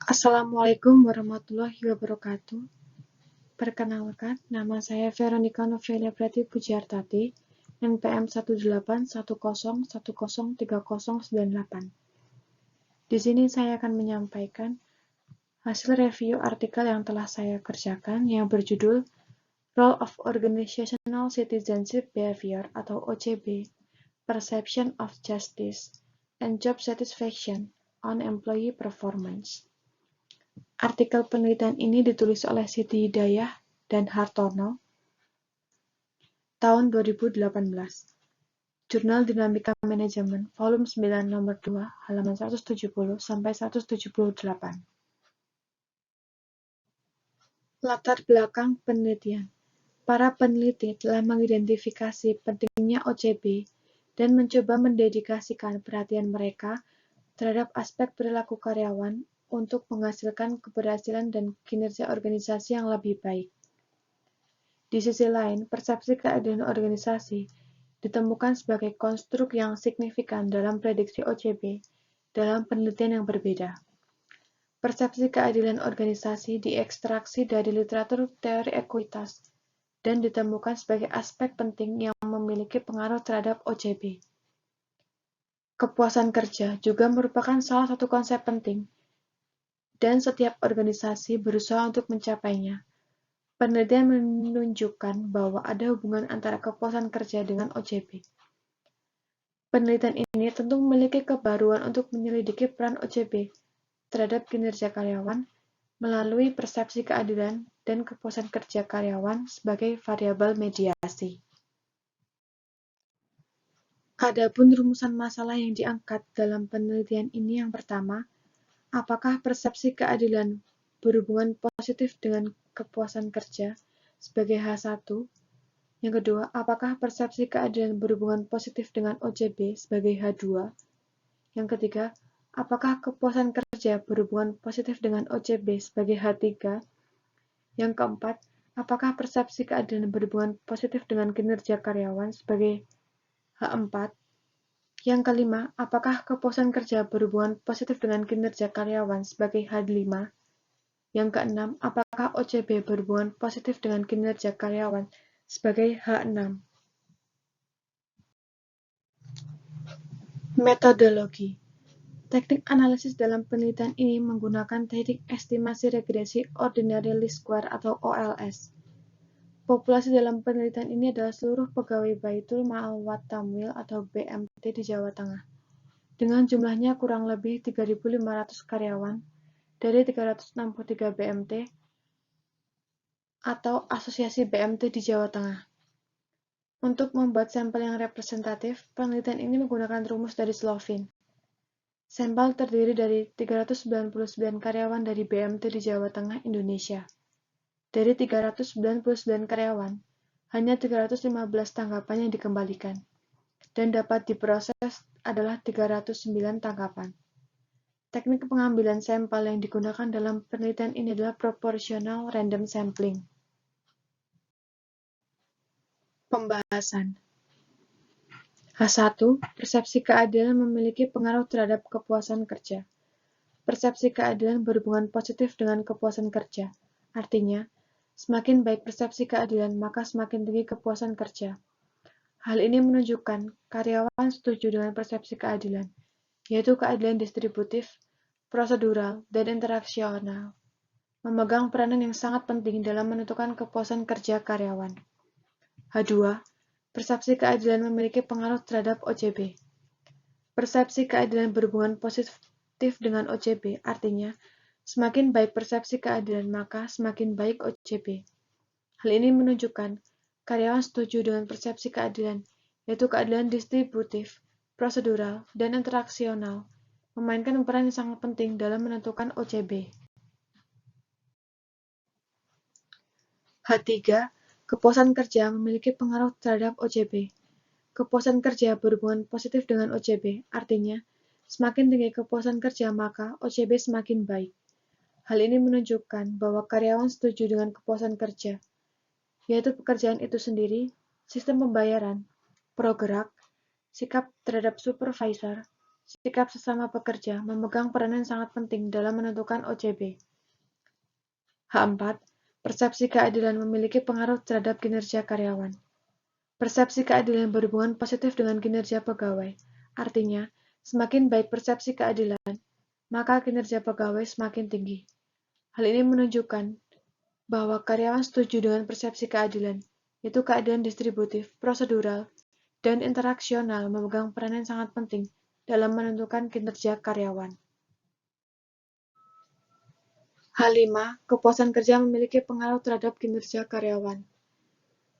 Assalamualaikum warahmatullahi wabarakatuh. Perkenalkan, nama saya Veronica Novelia Preti Pujiartati, NPM 18101010398. Di sini saya akan menyampaikan hasil review artikel yang telah saya kerjakan yang berjudul Role of Organizational Citizenship Behavior atau OCB, Perception of Justice, and Job Satisfaction on Employee Performance. Artikel penelitian ini ditulis oleh Siti Hidayah dan Hartono tahun 2018. Jurnal Dinamika Manajemen, volume 9 nomor 2, halaman 170 sampai 178. Latar belakang penelitian. Para peneliti telah mengidentifikasi pentingnya OCB dan mencoba mendedikasikan perhatian mereka terhadap aspek perilaku karyawan untuk menghasilkan keberhasilan dan kinerja organisasi yang lebih baik. Di sisi lain, persepsi keadilan organisasi ditemukan sebagai konstruk yang signifikan dalam prediksi OCB dalam penelitian yang berbeda. Persepsi keadilan organisasi diekstraksi dari literatur teori ekuitas dan ditemukan sebagai aspek penting yang memiliki pengaruh terhadap OCB. Kepuasan kerja juga merupakan salah satu konsep penting, dan setiap organisasi berusaha untuk mencapainya. Penelitian menunjukkan bahwa ada hubungan antara kepuasan kerja dengan OCB. Penelitian ini tentu memiliki kebaruan untuk menyelidiki peran OCB terhadap kinerja karyawan melalui persepsi keadilan dan kepuasan kerja karyawan sebagai variabel mediasi. Adapun rumusan masalah yang diangkat dalam penelitian ini yang pertama, apakah persepsi keadilan berhubungan positif dengan kepuasan kerja sebagai H1? Yang kedua, apakah persepsi keadilan berhubungan positif dengan OCB sebagai H2? Yang ketiga, apakah kepuasan kerja berhubungan positif dengan OCB sebagai H3? Yang keempat, apakah persepsi keadilan berhubungan positif dengan kinerja karyawan sebagai H4? Yang kelima, apakah kepuasan kerja berhubungan positif dengan kinerja karyawan sebagai H5? Yang keenam, apakah OCB berhubungan positif dengan kinerja karyawan sebagai H6? Metodologi. Teknik analisis dalam penelitian ini menggunakan teknik estimasi regresi ordinary least square atau OLS. Populasi dalam penelitian ini adalah seluruh pegawai Baitul Maal Wat Tamwil atau BMT di Jawa Tengah, dengan jumlahnya kurang lebih 3.500 karyawan dari 363 BMT atau asosiasi BMT di Jawa Tengah. Untuk membuat sampel yang representatif, penelitian ini menggunakan rumus dari Slovin. Sampel terdiri dari 399 karyawan dari BMT di Jawa Tengah, Indonesia. Dari 399 karyawan, hanya 315 tanggapan yang dikembalikan, dan dapat diproses adalah 309 tanggapan. Teknik pengambilan sampel yang digunakan dalam penelitian ini adalah proportional random sampling. Pembahasan. H1. Persepsi keadilan memiliki pengaruh terhadap kepuasan kerja. Persepsi keadilan berhubungan positif dengan kepuasan kerja. Artinya, semakin baik persepsi keadilan, maka semakin tinggi kepuasan kerja. Hal ini menunjukkan karyawan setuju dengan persepsi keadilan, yaitu keadilan distributif, prosedural, dan interaksional, memegang peranan yang sangat penting dalam menentukan kepuasan kerja karyawan. H2. Persepsi keadilan memiliki pengaruh terhadap OCB. Persepsi keadilan berhubungan positif dengan OCB, artinya, semakin baik persepsi keadilan, maka semakin baik OCB. Hal ini menunjukkan karyawan setuju dengan persepsi keadilan, yaitu keadilan distributif, prosedural, dan interaksional, memainkan peran yang sangat penting dalam menentukan OCB. H3. Kepuasan kerja memiliki pengaruh terhadap OCB. Kepuasan kerja berhubungan positif dengan OCB, artinya, semakin tinggi kepuasan kerja maka OCB semakin baik. Hal ini menunjukkan bahwa karyawan setuju dengan kepuasan kerja, yaitu pekerjaan itu sendiri, sistem pembayaran, progerak, sikap terhadap supervisor, sikap sesama pekerja memegang peranan sangat penting dalam menentukan OJB. H4. Persepsi keadilan memiliki pengaruh terhadap kinerja karyawan. Persepsi keadilan berhubungan positif dengan kinerja pegawai. Artinya, semakin baik persepsi keadilan, maka kinerja pegawai semakin tinggi. Hal ini menunjukkan bahwa karyawan setuju dengan persepsi keadilan, yaitu keadilan distributif, prosedural, dan interaksional memegang peranan sangat penting dalam menentukan kinerja karyawan. H5. Kepuasan kerja memiliki pengaruh terhadap kinerja karyawan.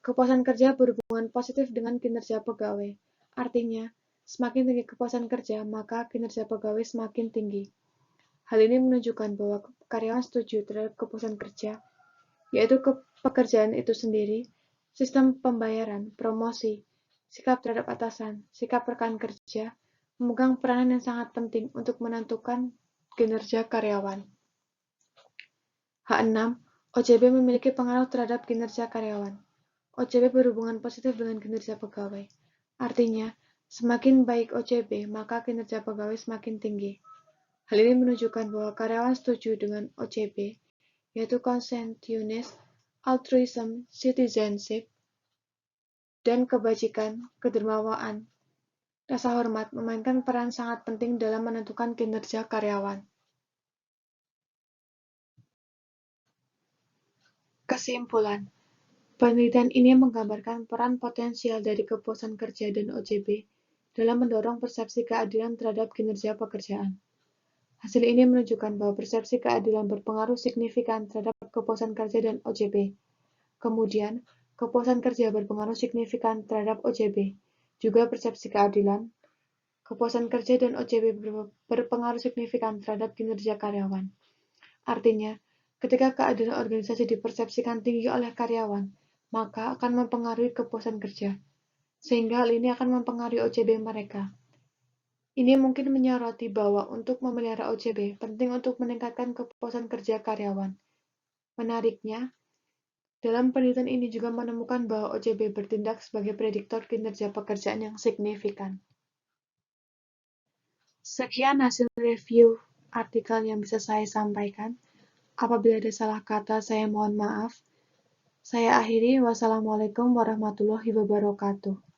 Kepuasan kerja berhubungan positif dengan kinerja pegawai. Artinya, semakin tinggi kepuasan kerja, maka kinerja pegawai semakin tinggi. Hal ini menunjukkan bahwa karyawan setuju terhadap kepuasan kerja, yaitu pekerjaan itu sendiri, sistem pembayaran, promosi, sikap terhadap atasan, sikap rekan kerja, memegang peranan yang sangat penting untuk menentukan kinerja karyawan. H6. OJB memiliki pengaruh terhadap kinerja karyawan. OJB berhubungan positif dengan kinerja pegawai. Artinya, semakin baik OJB, maka kinerja pegawai semakin tinggi. Hal ini menunjukkan bahwa karyawan setuju dengan OJB, yaitu conscientious, altruism, citizenship, dan kebajikan, kedermawaan, rasa hormat memainkan peran sangat penting dalam menentukan kinerja karyawan. Kesimpulan, penelitian ini menggambarkan peran potensial dari kepuasan kerja dan OJB dalam mendorong persepsi keadilan terhadap kinerja pekerjaan. Hasil ini menunjukkan bahwa persepsi keadilan berpengaruh signifikan terhadap kepuasan kerja dan OJB. Kemudian, kepuasan kerja berpengaruh signifikan terhadap OJB. Juga persepsi keadilan, kepuasan kerja dan OJB berpengaruh signifikan terhadap kinerja karyawan. Artinya, ketika keadilan organisasi dipersepsikan tinggi oleh karyawan, maka akan mempengaruhi kepuasan kerja, sehingga hal ini akan mempengaruhi OJB mereka. Ini mungkin menyoroti bahwa untuk memelihara OJB penting untuk meningkatkan kepuasan kerja karyawan. Menariknya, dalam penelitian ini juga menemukan bahwa OJB bertindak sebagai prediktor kinerja pekerjaan yang signifikan. Sekian hasil review artikel yang bisa saya sampaikan. Apabila ada salah kata, saya mohon maaf. Saya akhiri. Wassalamualaikum warahmatullahi wabarakatuh.